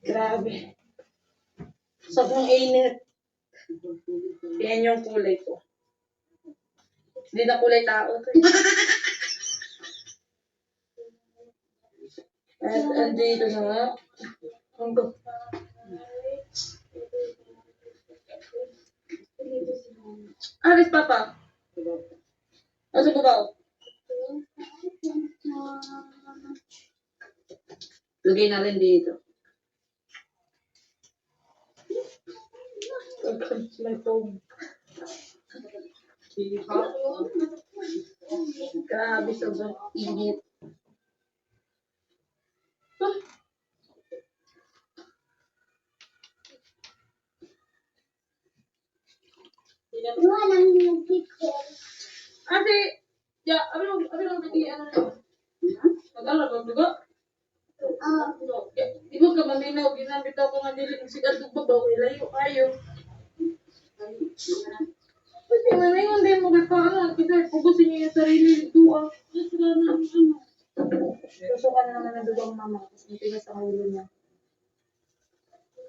Grabe. Sobrang init. Yan yung kulay ko. Hindi na kulay tao to. At andito na nga. Hanggang. Alis papa. Asa ko ba? Lagay na rin dito. My phone. Grabe, sobrang init. Ate, ya, abi lang nagi ano. Magala ba dugo? Di mo ka maminaw, ginamit ako nga dili sigat ug babaw ilayo kayo. Kasi man yung hindi mo ano, kita pugusin niyo yung sarili duwa. Sila na ano. Susukan na naman ng dugang mama kasi matigas ang ulo niya.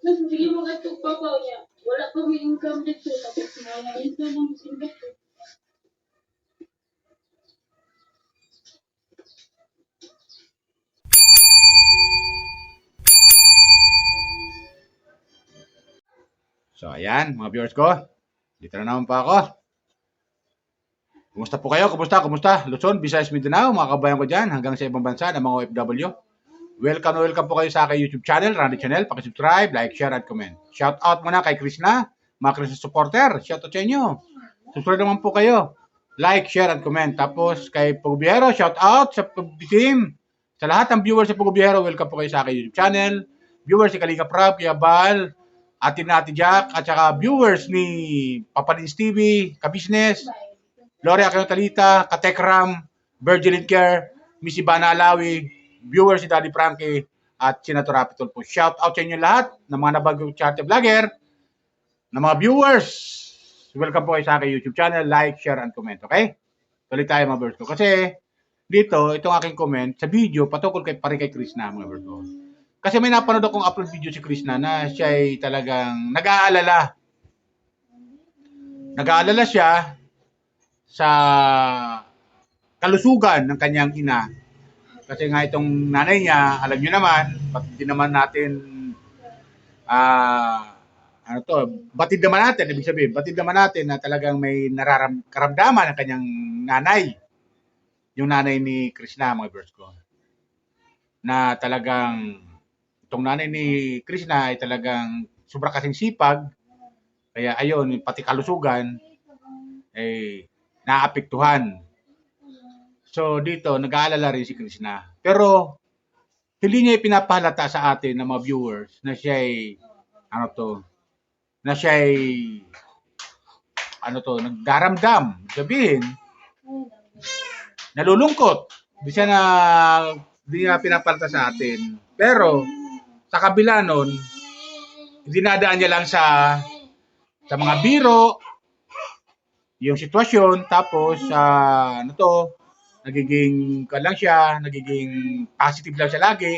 Mas sige mo katong babaw niya. Wala pa may income dito tapos mga ito lang sindak ko. So, ayan, mga viewers ko. Dito na naman pa ako. Kumusta po kayo? Kumusta? Luzon, Visayas, Mindanao, mga kabayan ko dyan, hanggang sa ibang bansa ng mga OFW. Welcome po kayo sa aking YouTube channel, Randy Channel. Pakisubscribe, like, share, at comment. Shout out muna kay Krishna, mga Krishna supporter. Shout out sa inyo. Subscribe naman po kayo. Like, share, at comment. Tapos kay Pugubiero, shout out sa team. Sa lahat ng viewers sa Pugubiero, welcome po kayo sa aking YouTube channel. Viewers si Kalika Prab, Yabal, Ate Jack, at saka viewers ni Papadins TV, Kabisnes, Gloria Talita, Katekram, Virgin Care, Miss Ivana Alawi, viewers si Daddy Frankie, at Senator Rapitol po. Shout out sa inyo lahat ng mga nabagong charity vlogger, ng mga viewers. Welcome po kayo sa aking YouTube channel. Like, share, and comment. Okay? Tuloy tayo mga viewers ko. Kasi dito, itong aking comment sa video patungkol kay Krishna mga viewers ko. Kasi may napanood akong upload video si Krishna na siya ay talagang nag-aalala. Nag-aalala siya sa kalusugan ng kanyang ina. Kasi nga itong nanay niya, alam niyo naman, batid naman natin, batid naman natin na talagang may karamdaman ng kanyang nanay. Yung nanay ni Krishna, mga viewers ko. Na talagang itong nanay ni Krishna ay talagang sobra kasing sipag, kaya ayun, pati kalusugan ay naapektuhan. So dito, nag-aalala rin si Krishna. Pero hindi niya ipinapahalata sa atin ng mga viewers na siya ay nagdaramdam. Sabihin, nalulungkot. Hindi niya pinapahalata sa atin. Pero sa kabila nun, dinadaan niya lang sa mga biro, yung sitwasyon, tapos nagiging positive lang siya lagi.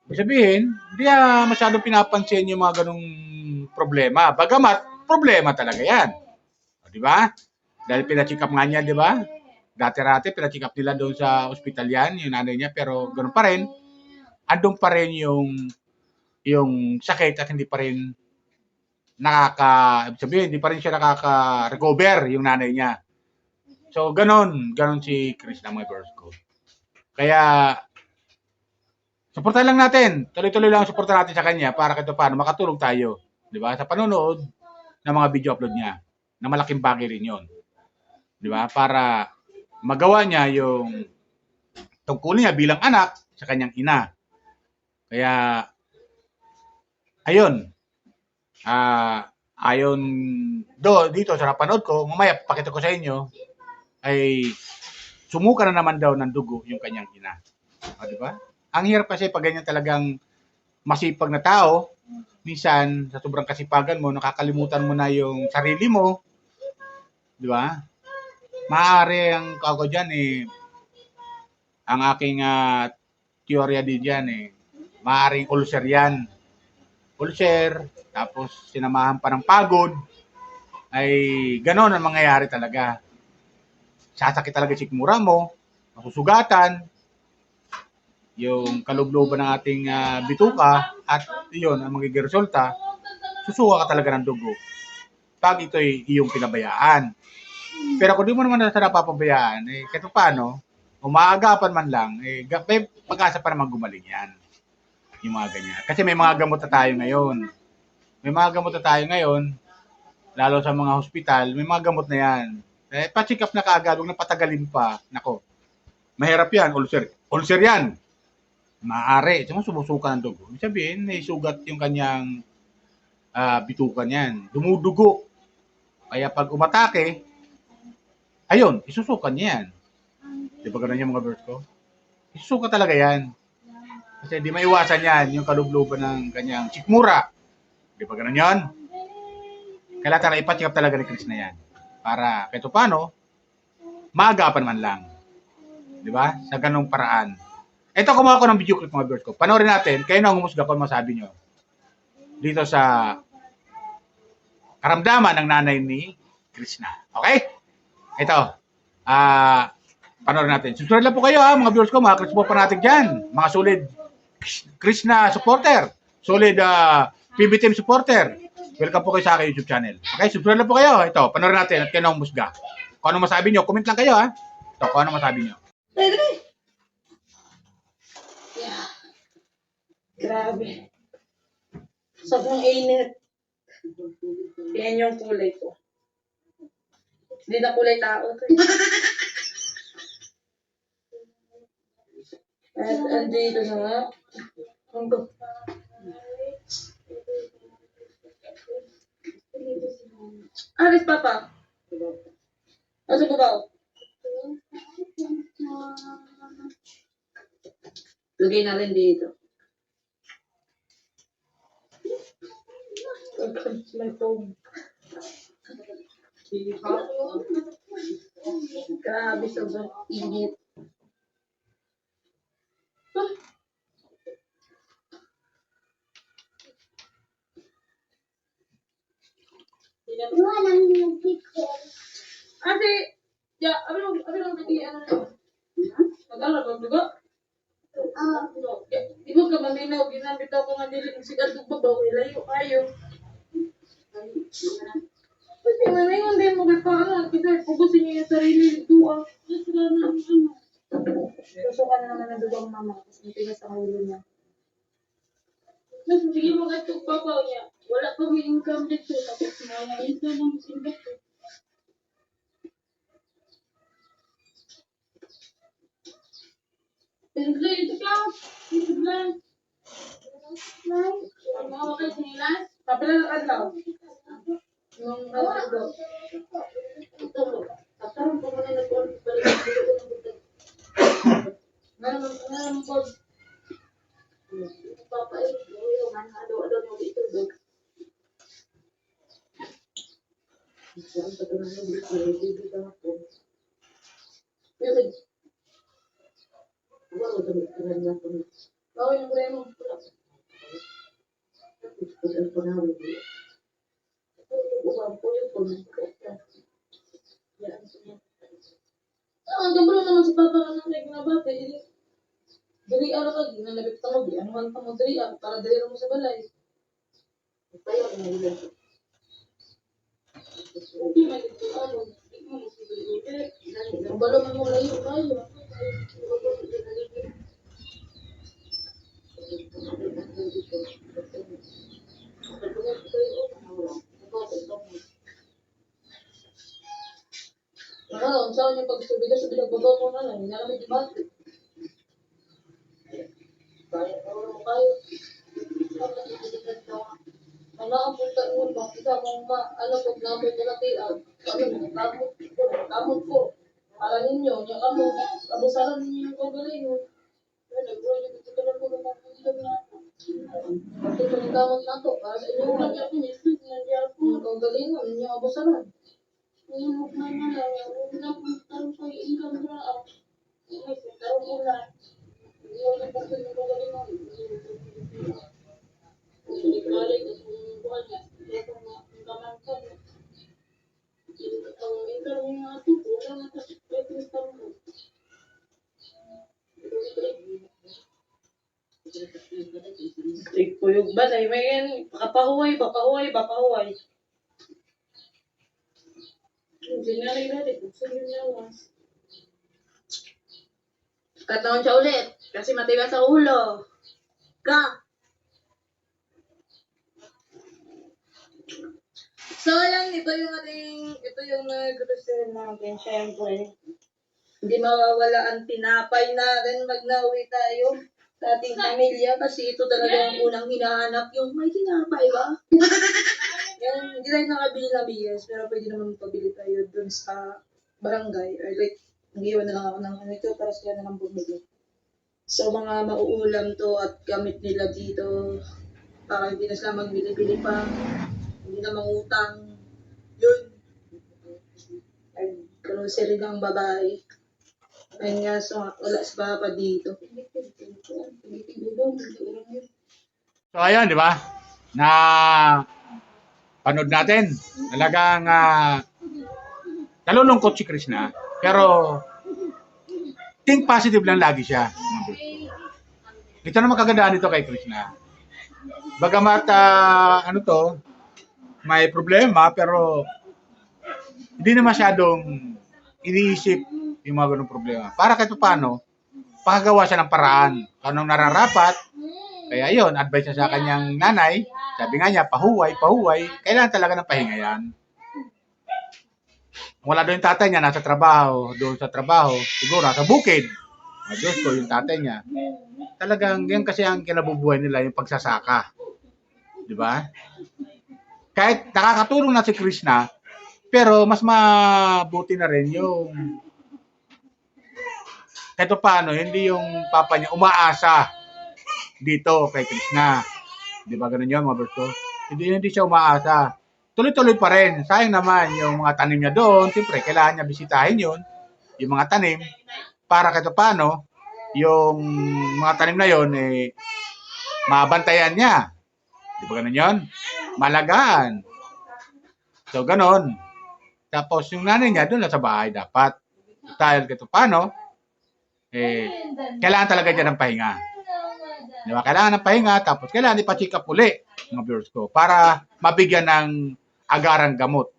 Ibig sabihin, hindi niya masyadong pinapansin yung mga ganung problema. Bagamat, problema talaga yan. O, di ba? Dahil pina-check up nga niya, di ba? Dati-rati, pina-check up nila doon sa ospital yan, yung nanay niya, pero ganun pa rin. Andun pa rin yung sakit at hindi pa rin hindi pa rin siya nakaka-recover yung nanay niya. So, ganon si Chris na mga viewers ko. Kaya, supportan lang natin. Tuloy-tuloy lang supportan natin sa kanya para kahit paano makatulong tayo. Di ba? Sa panonood ng mga video upload niya. Na malaking bagay rin yun. Di ba? Para magawa niya yung tungkulin niya bilang anak sa kanyang ina. Kaya, ayun. Dito sa napanood ko, mamaya pakita ko sa inyo, ay sumuka na naman daw ng dugo yung kanyang ina. O, di ba? Ang hirap kasi pag ganyan talagang masipag na tao, minsan sa sobrang kasipagan mo, nakakalimutan mo na yung sarili mo. Di ba? Maaari ang ako dyan ang aking teorya din dyan maaaring ulcer yan. ulcer, tapos sinamahan pa ng pagod, ay gano'n ang mangyayari talaga. Sasakit talaga yung sikmura mo, masusugatan, yung kalubloban ng ating bituka, at yun ang magiging resulta, susuka ka talaga ng dugo pag ito'y iyong pinabayaan. Pero kung di mo naman na napapabayaan, eh, kahit paano, umaagapan man lang, eh, may pag-asa pa naman gumaling yan. Yung mga ganyan. Kasi may mga gamot na tayo ngayon. May mga gamot na tayo ngayon, lalo sa mga hospital, may mga gamot na yan. Eh, pa-check up na kaagad, huwag na patagalin pa. Nako, mahirap yan, ulcer. Ulcer yan. Maaari. Tsaka sumusuka ng dugo. Ibig sabihin, may sugat yung kanyang bitukan yan. Dumudugo. Kaya pag umatake, ayun, isusukan niya yan. Di ba ganun yung mga birds ko? Isusuka talaga yan. Kasi di maiwasan yan yung kalubluban ng kanyang sikmura. Di ba ganun yan? Kailangan talaga ipacheck up talaga ni Chris na yan. Para kahit paano, maagapan man lang. Di ba? Sa ganung paraan. Ito, kumuha ko ng video clip mga birds ko. Panoorin natin. Kayo na ang humusga kung masabi nyo. Dito sa karamdaman ng nanay ni Krishna. Okay? Ito. Panoorin natin. Subscribe lang po kayo mga viewers ko, mga Chris po pa natin dyan. Mga solid Krishna supporter. Solid PB Team supporter. Welcome po kayo sa aking YouTube channel. Okay? Subscribe lang po kayo. Ito, panoorin natin at kayo na humusga. Kung ano masabi nyo, comment lang kayo Ito, kung ano masabi nyo. Yeah. Grabe. Sobrang init. Yan yung kulay ko. Hindi na kulay tao to. At andito na nga. Alis papa. Asa ko ba? Lagay na rin dito. My phone. Grabe, sobrang init. Ate, ya, abi lang nagi ano. Mag-alab ang dugo. Di mo ka maminaw, ginamit ako nga dili ng sigat ug babaw, ilayo kayo. Kasi nga ngayon din mo paano, kita pugusin niyo yung sarili dua. Sila na ano. Susuka na naman ng dugo ang mama kasi matigas ang ulo niya. Mas sige mo gatong babaw niya. Wala pa may income dito tapos mga isa ng sindak ko. Tinglay ito ka. Tinglay. Ang mga wakay sinilas. Kapila na kadlaw. Nung kadlaw. Ito mo. Katarong pa man na ko balik dito ng budak. Ngayon ko. Papa ay man ado mo dito dog. Isang patuloy na dito ako. Pero wala ko na na ko. Bawal yung kulay mo. Kasi ko na ako. Bukan po yung pagkakita. Yan. Ang gambro naman si Papa na may ginabate. Dali ara ka ginalabit ka mo. Ano man pa mo dali para dali mo sa balay. Tayo na nila. Hindi man ito ano. Ang balo man mo layo kayo. Ang saan yung pagsubiga sa bilang-babaw mo na lang, hinalamit yung bakit. Kaya mo kayo. Ang nakapunta mo, bakita mo ano pag namoy na laki, kamot ko. Para ninyo, yung kamot, abusaran ninyo yung pagaling mo. Nag-grow yung dito ka lang po ng mga na. Bakit mo yung kamot na to, para sa inyo. Ang pagaling mo, ninyo abusaran. Yung mga lang tarong ko yung income na ako. Tarong ulan. Hindi ako nagpapin ng pagaling mo. Balik at buwan niya. Ito nga, ang kamangkan. Ang income niya nga ito, wala nga kasi pwede sa mo. Ipuyog ba? Dahil may yan, kapahuway, bapahuway. Hindi na rin natin, gusto nyo nawas. Kataon siya ulit, kasi matigas sa ulo. Ka! So, alam, ito yung nag-reserve natin, syempre. Hindi mawawala ang tinapay natin pag nauwi tayo sa ating pamilya kasi ito talaga ang unang hinahanap yung may tinapay ba? Yan, hindi tayo nakabili na bigas pero pwede naman pabili tayo dun sa barangay or like, nag-iwan na lang ako ng ano ito para sila na lang bumili. So, mga mauulam to at gamit nila dito para hindi na sila magbili-bili pa, hindi na mangutang. Yun. Ay, grocery ng babae. Ayun nga, so wala si Papa dito. So ayun, di ba? Na panood natin. Talagang nalulungkot si Krishna. Pero think positive lang lagi siya. Ito naman kagandahan nito kay Krishna. Bagamat may problema pero hindi na masyadong iniisip yung mga ganung problema. Para kahit paano, pakagawa siya ng paraan. Anong nararapat, kaya yun, advice niya sa kanyang nanay, sabi nga niya, pahuway, kailangan talaga ng pahinga yan. Wala doon yung tatay niya, nasa trabaho, siguro nasa bukid. Diyos ko, yung tatay niya. Talagang, yan kasi ang kinabubuhay nila, yung pagsasaka. Di ba? Kahit nakakatulong na si Krishna, pero mas mabuti na rin yung kahit paano, hindi yung papa niya umaasa dito kay Krishna. Di ba ganun yun, mga bro? Hindi siya umaasa. Tuloy-tuloy pa rin. Sayang naman yung mga tanim niya doon. Siyempre, kailangan niya bisitahin yun, yung mga tanim, para kahit paano, yung mga tanim na yun, mabantayan niya. Di ba ganun yun? Malagaan. So, ganun. Tapos, yung nanay niya, doon lang sa bahay dapat. Dahil kahit paano, kailangan talaga dyan ng pahinga. Di ba? Kailangan ng pahinga, tapos kailangan ipa-check up uli, mga viewers ko, para mabigyan ng agarang gamot.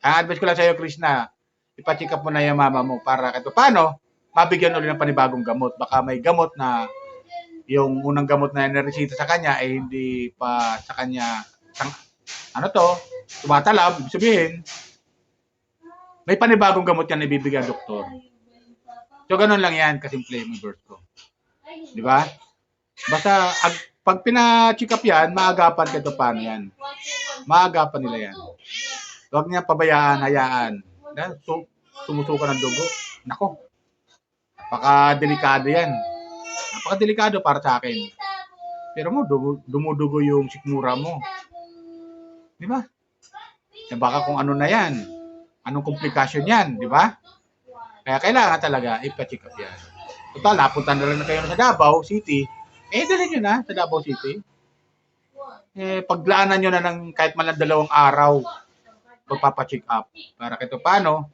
Ang advice ko lang sa iyo, Krishna, ipa-check up mo na yung mama mo para kahit paano, mabigyan uli ng panibagong gamot. Baka may gamot na yung unang gamot na naresita sa kanya ay hindi pa sa kanya tumatalab, ibig sabihin, may panibagong gamot yan na ibibigay ang doktor. So, ganun lang yan, kasimple yung birth ko. Di ba? Basta, pag pina-check up yan, maagapan kahit paano yan. Maagapan nila yan. Huwag niya pabayaan, hayaan. Sumusuka ng dugo. Nako, napaka-delikado yan. Napaka-delikado para sa akin. Pero mo, dumudugo yung sikmura mo. Di ba? Baka kung ano na yan. Anong komplikasyon yan, di ba? Kaya kailangan talaga ipa-check up yan. Total, napunta na lang kayo sa Davao City. Dali nyo na sa Davao City. Paglaanan nyo na ng kahit man lang 2 araw pagpapacheck up. Para kahit paano,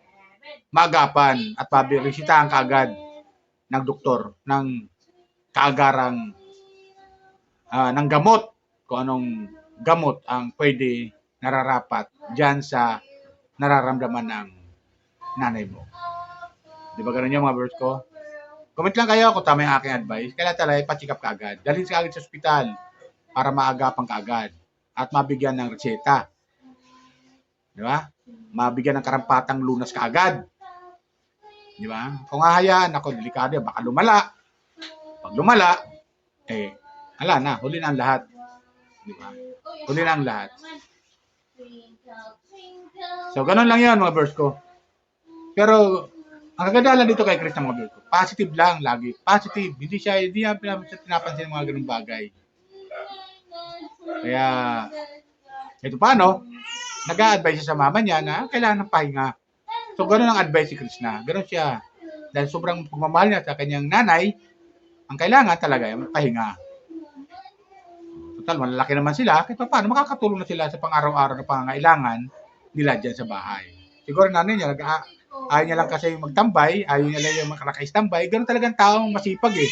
magapan at pabirisitahan kaagad ng doktor ng kaagarang ng gamot. Kung anong gamot ang pwede nararapat dyan sa nararamdaman ng nanay mo. Di ba ganun yung mga viewers ko? Comment lang kayo kung tama yung aking advice. Kailangan talaga ipa-check up kaagad. Dalhin ka agad sa ospital para maagapan kaagad at mabigyan ng reseta. Di ba? Mabigyan ng karampatang lunas kaagad. Di ba? Kung hahayaan ako, delikado, baka lumala. Pag lumala, ala na, huli na ang lahat. Di ba? Huli na ang lahat. So, ganun lang yan mga viewers ko. Pero, ang kagandahan dito kay Krishna mga viewers ko, positive lang lagi. Positive. Hindi niya pinapansin mga ganung bagay. Kaya, ito paano, nag-a-advise siya sa mama niya na kailangan ng pahinga. So, ganun ang advice si Krishna. Ganun siya. Dahil sobrang pagmamahal niya sa kanyang nanay, ang kailangan talaga yung pahinga. Tal, malalaki naman sila, kahit pa paano, makakatulong na sila sa pang-araw-araw na pangangailangan nila dyan sa bahay. Siguro nanay niya, ayaw niya lang kasi magtambay, ayaw niya lang yung naka-standby. Ganun talagang taong masipag eh.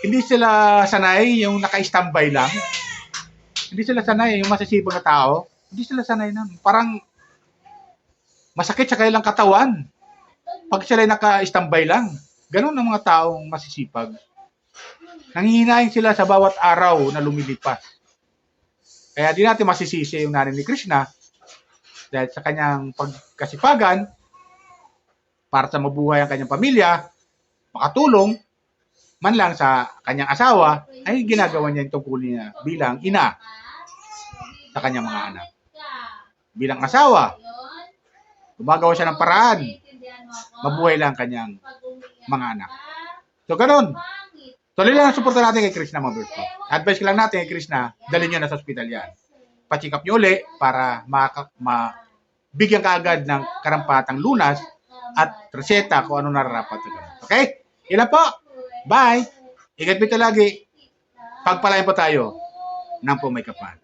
Hindi sila sanay yung naka-standby lang. Hindi sila sanay yung masisipag na tao. Hindi sila sanay na. Parang masakit sa kanilang katawan pag sila naka-standby lang. Ganun ang mga taong masisipag. Nanghihinayin sila sa bawat araw na lumilipas. Kaya di natin masisisi yung nanay ni Krishna dahil sa kanyang pagkasipagan para sa mabuhay ang kanyang pamilya, makatulong man lang sa kanyang asawa, ay ginagawa niya yung tungkulin niya bilang ina sa kanyang mga anak. Bilang asawa, gumagawa siya ng paraan, mabuhay lang ang kanyang mga anak. So, ganun. Tuloy lang ang suporta natin kay Krishna, mga bros ko. Advice ko lang natin kay Krishna, dalhin nyo na sa hospital yan. Pa-check up nyo uli para bigyan ka agad ng karampatang lunas at reseta kung ano nararapat. Okay? Ilan po? Bye! Ingat mo lagi. Pagpalain po tayo ng pumay kapal.